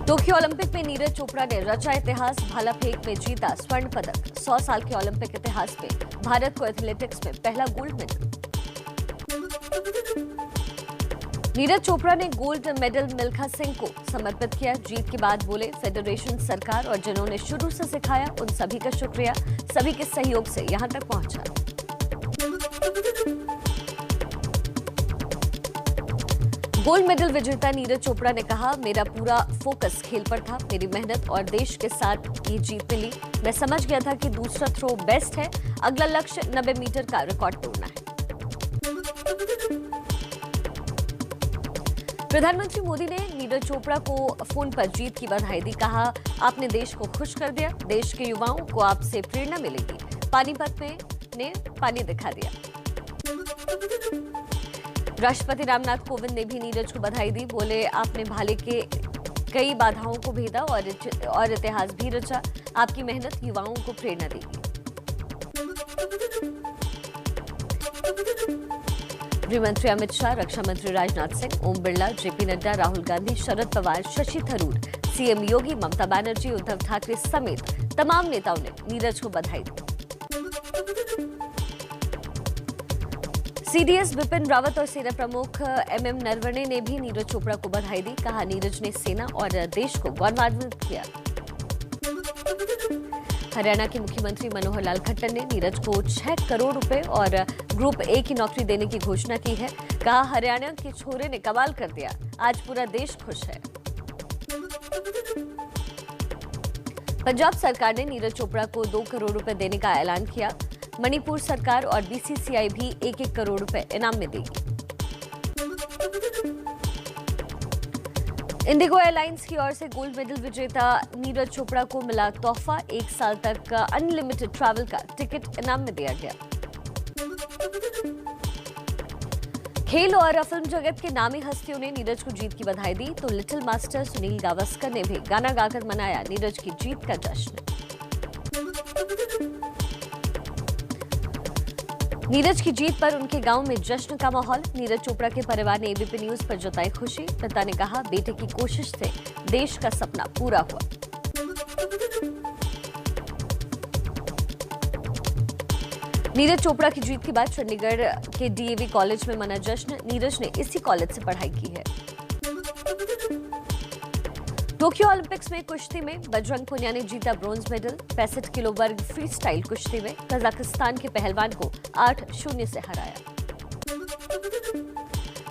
Tokyo Olympic में नीरज चोपड़ा ने रचा इतिहास, भाला फेंक में जीता स्वर्ण पदक। 100 साल के ओलंपिक इतिहास में भारत को एथलेटिक्स में पहला गोल्ड मेडल। नीरज चोपड़ा ने गोल्ड मेडल मिल्खा सिंह को समर्पित किया। जीत के बाद बोले, फेडरेशन, सरकार और जिन्होंने शुरू से सिखाया उन सभी का शुक्रिया। सभी के सहयोग से यहां तक पहुंचा। गोल्ड मेडल विजेता नीरज चोपड़ा ने कहा, मेरा पूरा फोकस खेल पर था। मेरी मेहनत और देश के साथ ये जीत मिली। मैं समझ गया था कि दूसरा थ्रो बेस्ट है। अगला लक्ष्य 90 मीटर का रिकॉर्ड तोड़ना है। प्रधानमंत्री मोदी ने नीरज चोपड़ा को फोन पर जीत की बधाई दी। कहा, आपने देश को खुश कर दिया। देश के युवाओं को आपसे प्रेरणा मिलेगी। पानीपत में ने पानी दिखा दिया। राष्ट्रपति रामनाथ कोविंद ने भी नीरज को बधाई दी। बोले, आपने भाले के कई बाधाओं को भेदा और इतिहास भी रचा। आपकी मेहनत युवाओं को प्रेरणा देगी। गृहमंत्री अमित शाह, रक्षा मंत्री राजनाथ सिंह, ओम बिरला, जेपी नड्डा, राहुल गांधी, शरद पवार, शशि थरूर, सीएम योगी, ममता बनर्जी, उद्धव ठाकरे समेत तमाम नेताओं ने नीरज को बधाई दी। सीडीएस बिपिन रावत और सेना प्रमुख एमएम नरवणे ने भी नीरज चोपड़ा को बधाई दी। कहा, नीरज ने सेना और देश को गौरवान्वित किया। हरियाणा के मुख्यमंत्री मनोहर लाल खट्टर ने नीरज को 6 करोड़ रुपए और ग्रुप ए की नौकरी देने की घोषणा की है। कहा, हरियाणा के छोरे ने कमाल कर दिया। आज पूरा देश खुश है। पंजाब सरकार ने नीरज चोपड़ा को 2 करोड़ रुपए देने का ऐलान किया। मणिपुर सरकार और बीसीसीआई भी 1-1 करोड़ रुपए इनाम में देगी। इंडिगो एयरलाइंस की ओर से गोल्ड मेडल विजेता नीरज चोपड़ा को मिला तोहफा। 1 साल तक का अनलिमिटेड ट्रैवल का टिकट इनाम में दिया गया। खेल और फिल्म जगत के नामी हस्तियों ने नीरज को जीत की बधाई दी। तो लिटिल मास्टर सुनील गावस्कर ने भी गाना गाकर मनाया नीरज की जीत का जश्न। नीरज की जीत पर उनके गांव में जश्न का माहौल। नीरज चोपड़ा के परिवार ने एबीपी न्यूज पर जताई खुशी। पिता ने कहा, बेटे की कोशिश से देश का सपना पूरा हुआ। नीरज चोपड़ा की जीत के बाद चंडीगढ़ के डीएवी कॉलेज में मना जश्न। नीरज ने इसी कॉलेज से पढ़ाई की है। टोक्यो ओलंपिक्स में कुश्ती में बजरंग पुनिया ने जीता ब्रॉन्ज मेडल। 65 किलो वर्ग फ्री स्टाइल कुश्ती में कजाकिस्तान के पहलवान को 8-0 से हराया।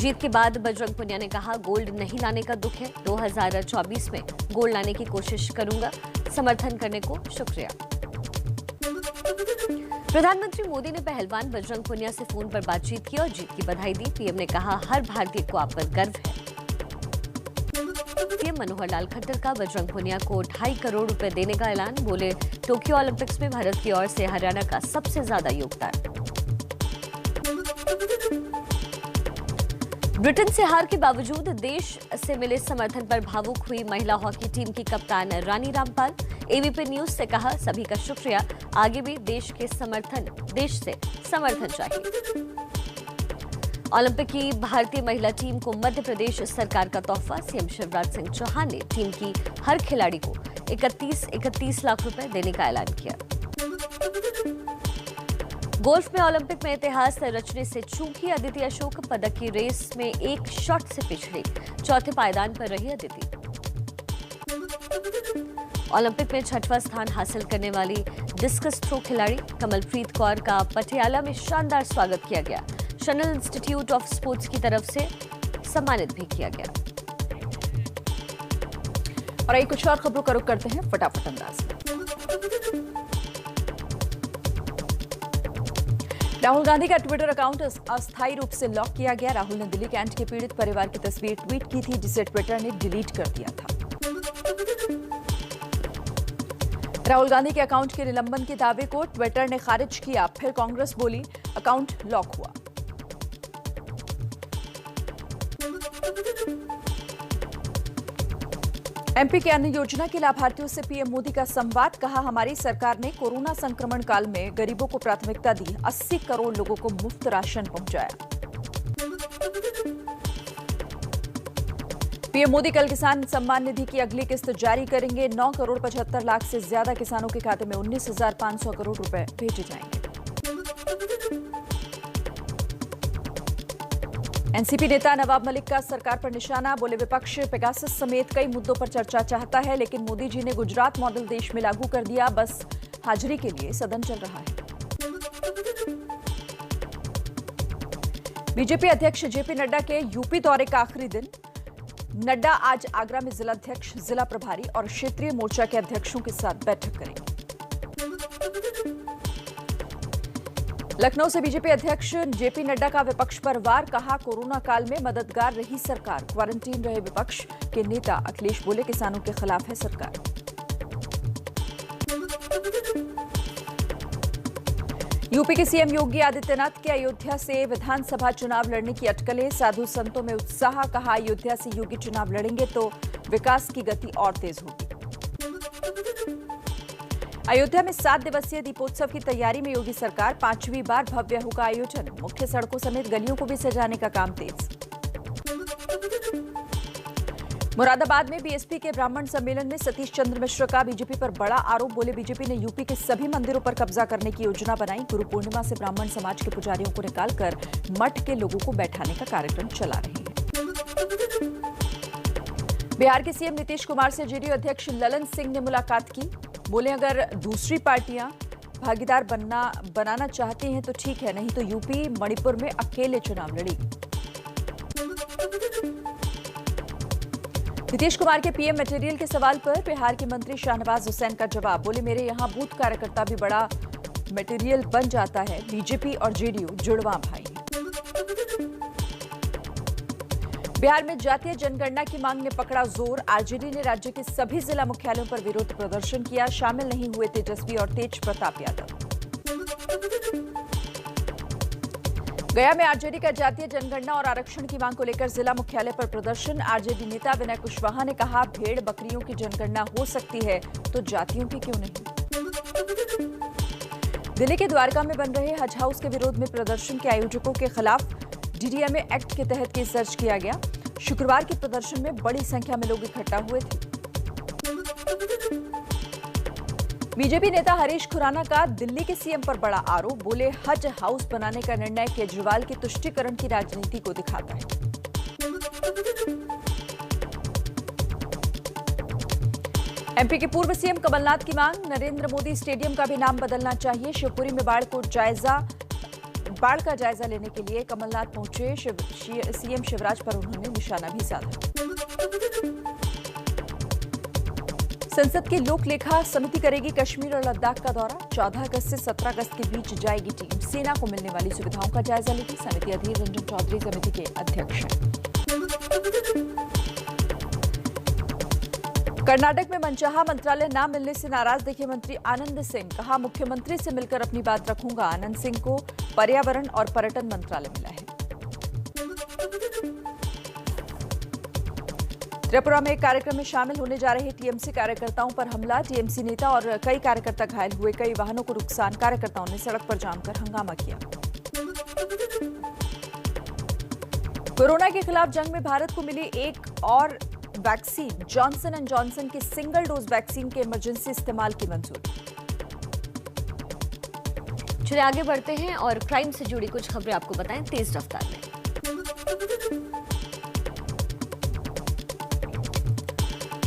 जीत के बाद बजरंग पुनिया ने कहा, गोल्ड नहीं लाने का दुख है। 2024 में गोल्ड लाने की कोशिश करूंगा। समर्थन करने को शुक्रिया। प्रधानमंत्री मोदी ने पहलवान बजरंग पुनिया से फोन पर बातचीत की और जीत की बधाई दी। पीएम ने कहा, हर भारतीय को आप पर गर्व है। मनोहर लाल खट्टर का बजरंग पुनिया को 2.5 करोड़ रुपए देने का ऐलान। बोले, टोक्यो ओलंपिक्स में भारत की ओर से हरियाणा का सबसे ज्यादा योगदान। ब्रिटेन से हार के बावजूद देश से मिले समर्थन पर भावुक हुई महिला हॉकी टीम की कप्तान रानी रामपाल। एबीपी न्यूज से कहा, सभी का शुक्रिया। आगे भी देश से समर्थन चाहिए। ओलंपिक की भारतीय महिला टीम को मध्य प्रदेश सरकार का तोहफा। सीएम शिवराज सिंह चौहान ने टीम की हर खिलाड़ी को 31 लाख रुपए देने का ऐलान किया। गोल्फ में ओलंपिक में इतिहास रचने से चूकी अदिति अशोक। पदक की रेस में एक शॉट से पिछड़ी। चौथे पायदान पर रही अदिति। ओलंपिक में 6वां स्थान हासिल करने वाली डिस्कस थ्रो खिलाड़ी कमलप्रीत कौर का पटियाला में शानदार स्वागत किया गया। शनल इंस्टीट्यूट ऑफ स्पोर्ट्स की तरफ से सम्मानित भी किया गया। और एक कुछ और खबरों का रुख करते हैं फटाफट अंदाज में। राहुल गांधी का ट्विटर अकाउंट अस्थायी रूप से लॉक किया गया। राहुल ने दिल्ली कैंट के पीड़ित परिवार की तस्वीर ट्वीट की थी, जिसे ट्विटर ने डिलीट कर दिया था। राहुल गांधी के अकाउंट के निलंबन के दावे को ट्विटर ने खारिज किया। फिर कांग्रेस बोली, अकाउंट लॉक हुआ। एमपी के अन्न योजना के लाभार्थियों से पीएम मोदी का संवाद। कहा, हमारी सरकार ने कोरोना संक्रमण काल में गरीबों को प्राथमिकता दी। 80 करोड़ लोगों को मुफ्त राशन पहुंचाया। पीएम मोदी कल किसान सम्मान निधि की अगली किस्त जारी करेंगे। 9 करोड़ 75 लाख से ज्यादा किसानों के खाते में 19,500 करोड़ रुपए भेजे जाएंगे। एनसीपी नेता नवाब मलिक का सरकार पर निशाना, बोले विपक्ष पेगासस समेत कई मुद्दों पर चर्चा चाहता है, लेकिन मोदी जी ने गुजरात मॉडल देश में लागू कर दिया, बस हाजिरी के लिए सदन चल रहा है। बीजेपी अध्यक्ष जेपी नड्डा के यूपी दौरे का आखिरी दिन। नड्डा आज आगरा में जिलाध्यक्ष, जिला प्रभारी और क्षेत्रीय मोर्चा के अध्यक्षों के साथ बैठक करेंगे। लखनऊ से बीजेपी अध्यक्ष जेपी नड्डा का विपक्ष पर वार, कहा कोरोना काल में मददगार रही सरकार, क्वारंटीन रहे विपक्ष के नेता अखिलेश बोले किसानों के खिलाफ है सरकार। यूपी के सीएम योगी आदित्यनाथ के अयोध्या से विधानसभा चुनाव लड़ने की अटकलें, साधु संतों में उत्साह, कहा अयोध्या से योगी चुनाव लड़ेंगे तो विकास की गति और तेज होगी। अयोध्या में 7 दिवसीय दीपोत्सव की तैयारी में योगी सरकार, 5वीं बार भव्य होगा आयोजन, मुख्य सड़कों समेत गलियों को भी सजाने का काम तेज। मुरादाबाद में बीएसपी के ब्राह्मण सम्मेलन में सतीश चंद्र मिश्र का बीजेपी पर बड़ा आरोप, बोले बीजेपी ने यूपी के सभी मंदिरों पर कब्जा करने की योजना बनाई, गुरु पूर्णिमा से ब्राह्मण समाज के पुजारियों को निकालकर मठ के लोगों को बैठाने का कार्यक्रम चला रहे हैं। बिहार के सीएम नीतीश कुमार से जेडीयू अध्यक्ष ललन सिंह ने मुलाकात की, बोले अगर दूसरी पार्टियां भागीदार बनाना चाहती हैं तो ठीक है, नहीं तो यूपी मणिपुर में अकेले चुनाव लड़ेगी। नीतीश कुमार के पीएम मटेरियल के सवाल पर बिहार के मंत्री शाहनवाज हुसैन का जवाब, बोले मेरे यहां बूथ कार्यकर्ता भी बड़ा मटेरियल बन जाता है, बीजेपी और जेडीयू जुड़वां भाई हैं। बिहार में जातीय जनगणना की मांग ने पकड़ा जोर, आरजेडी ने राज्य के सभी जिला मुख्यालयों पर विरोध प्रदर्शन किया, शामिल नहीं हुए तेजस्वी और तेज प्रताप यादव। गया में आरजेडी का जातीय जनगणना और आरक्षण की मांग को लेकर जिला मुख्यालय पर प्रदर्शन, आरजेडी नेता विनय कुशवाहा ने कहा भेड़ बकरियों की जनगणना हो सकती है तो जातियों की क्यों नहीं। दिल्ली के द्वारका में बन रहे हज हाउस के विरोध में प्रदर्शन के आयोजकों के खिलाफ डीडीएमए एक्ट के तहत केस दर्ज किया गया। शुक्रवार के प्रदर्शन में बड़ी संख्या में लोग इकट्ठा हुए थे। बीजेपी नेता हरीश खुराना का दिल्ली के सीएम पर बड़ा आरोप, बोले हज हाउस बनाने का निर्णय केजरीवाल की तुष्टीकरण की राजनीति को दिखाता है। एमपी के पूर्व सीएम कमलनाथ की मांग, नरेंद्र मोदी स्टेडियम का भी नाम बदलना चाहिए। शिवपुरी में बाढ़ का जायजा लेने के लिए कमलनाथ पहुंचे, सीएम शिवराज पर उन्होंने निशाना भी साधा। संसद की लोक लेखा समिति करेगी कश्मीर और लद्दाख का दौरा, 14 अगस्त से 17 अगस्त के बीच जाएगी टीम, सेना को मिलने वाली सुविधाओं का जायजा लेगी। समिति अधीर रंजन चौधरी समिति के अध्यक्ष हैं। कर्नाटक में मनचाहा मंत्रालय न मिलने से नाराज दिखे मंत्री आनंद सिंह, कहा मुख्यमंत्री से मिलकर अपनी बात रखूंगा। आनंद सिंह को पर्यावरण और पर्यटन मंत्रालय मिला है। त्रिपुरा में एक कार्यक्रम में शामिल होने जा रहे टीएमसी कार्यकर्ताओं पर हमला, टीएमसी नेता और कई कार्यकर्ता घायल हुए, कई वाहनों को नुकसान, कार्यकर्ताओं ने सड़क पर जाम कर हंगामा किया। कोरोना के खिलाफ जंग में भारत को मिली एक और वैक्सीन, जॉनसन एंड जॉनसन की सिंगल डोज वैक्सीन के इमरजेंसी इस्तेमाल की मंजूरी। चलिए आगे बढ़ते हैं और क्राइम से जुड़ी कुछ खबरें आपको बताएं तेज रफ्तार में।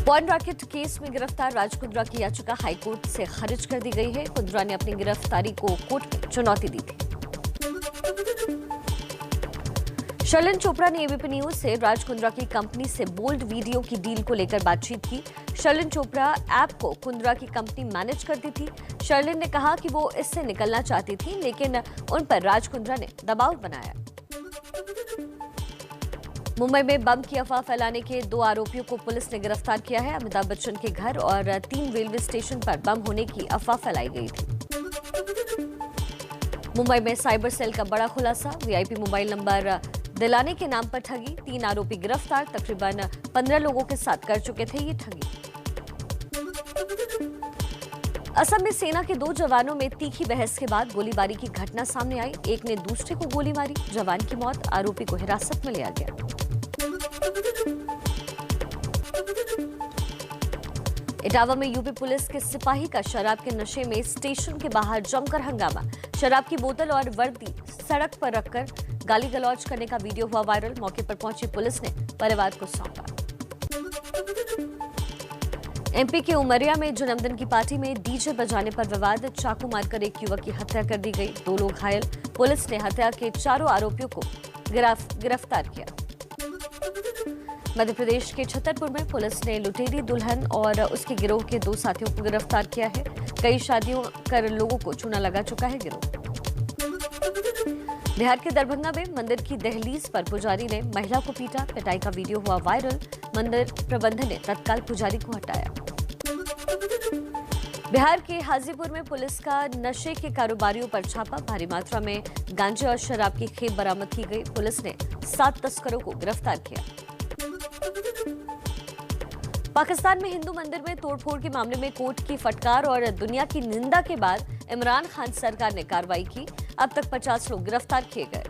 पॉर्न रैकेट केस में गिरफ्तार राज कुंद्रा की याचिका हाईकोर्ट से खारिज कर दी गई है। कुंद्रा ने अपनी गिरफ्तारी को कोर्ट में चुनौती दी थी। शर्लिन चोपड़ा ने एबीपी न्यूज से राज कुंद्रा की कंपनी से बोल्ड वीडियो की डील को लेकर बातचीत की। शर्लिन चोपड़ा ऐप को कुंद्रा की कंपनी मैनेज करती थी। शर्लिन ने कहा कि वो इससे निकलना चाहती थी, लेकिन उन पर राज कुंद्रा ने दबाव बनाया। मुंबई में बम की अफवाह फैलाने के 2 आरोपियों को पुलिस ने गिरफ्तार किया है। अमिताभ बच्चन के घर और 3 रेलवे स्टेशन पर बम होने की अफवाह फैलाई गई थी। मुंबई में साइबर सेल का बड़ा खुलासा, वीआईपी मोबाइल नंबर दिलाने के नाम पर ठगी, 3 आरोपी गिरफ्तार, तकरीबन 15 लोगों के साथ कर चुके थे ये ठगी। असम में सेना के 2 जवानों में तीखी बहस के बाद गोलीबारी की घटना सामने आई। एक ने दूसरे को गोली मारी, जवान की मौत, आरोपी को हिरासत में लिया गया। इटावा में यूपी पुलिस के सिपाही का शराब के नशे में स्टेशन के बाहर जमकर हंगामा। शराब की बोतल और वर्दी सड़क पर रखकर गाली गलौज करने का वीडियो हुआ वायरल। मौके पर पहुंची पुलिस ने परिवार को सौंपा। एमपी के उमरिया में जन्मदिन की पार्टी में डीजे बजाने पर विवाद। चाकू मारकर एक युवक की हत्या कर दी गई, 2 लोग घायल। पुलिस ने हत्या के 4 आरोपियों को गिरफ्तार किया। मध्य प्रदेश के छतरपुर में पुलिस ने लुटेरी दुल्हन और उसके गिरोह के 2 साथियों को गिरफ्तार किया है। कई शादियों कर लोगों को चूना लगा चुका है गिरोह। बिहार के दरभंगा में मंदिर की दहलीज पर पुजारी ने महिला को पीटा। पिटाई का वीडियो हुआ वायरल। मंदिर प्रबंधन ने तत्काल पुजारी को हटाया। बिहार के हाजीपुर में पुलिस का नशे के कारोबारियों पर छापा। भारी मात्रा में गांजे और शराब की खेप बरामद की गई। पुलिस ने 7 तस्करों को गिरफ्तार किया। पाकिस्तान में हिंदू मंदिर में तोड़फोड़ के मामले में कोर्ट की फटकार और दुनिया की निंदा के बाद इमरान खान सरकार ने कार्रवाई की। अब तक 50 लोग गिरफ्तार किए गए।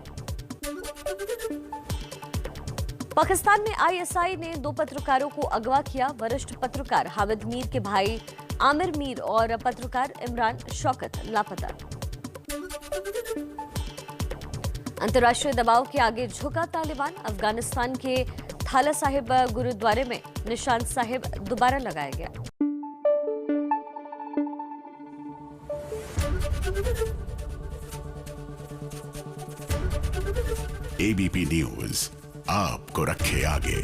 पाकिस्तान में आईएसआई ने 2 पत्रकारों को अगवा किया। वरिष्ठ पत्रकार हामिद मीर के भाई आमिर मीर और पत्रकार इमरान शौकत लापता। अंतर्राष्ट्रीय दबाव के आगे झुका तालिबान। अफगानिस्तान के थाला साहिब गुरुद्वारे में निशान साहिब दोबारा लगाया गया। एबीपी न्यूज आपको रखे आगे।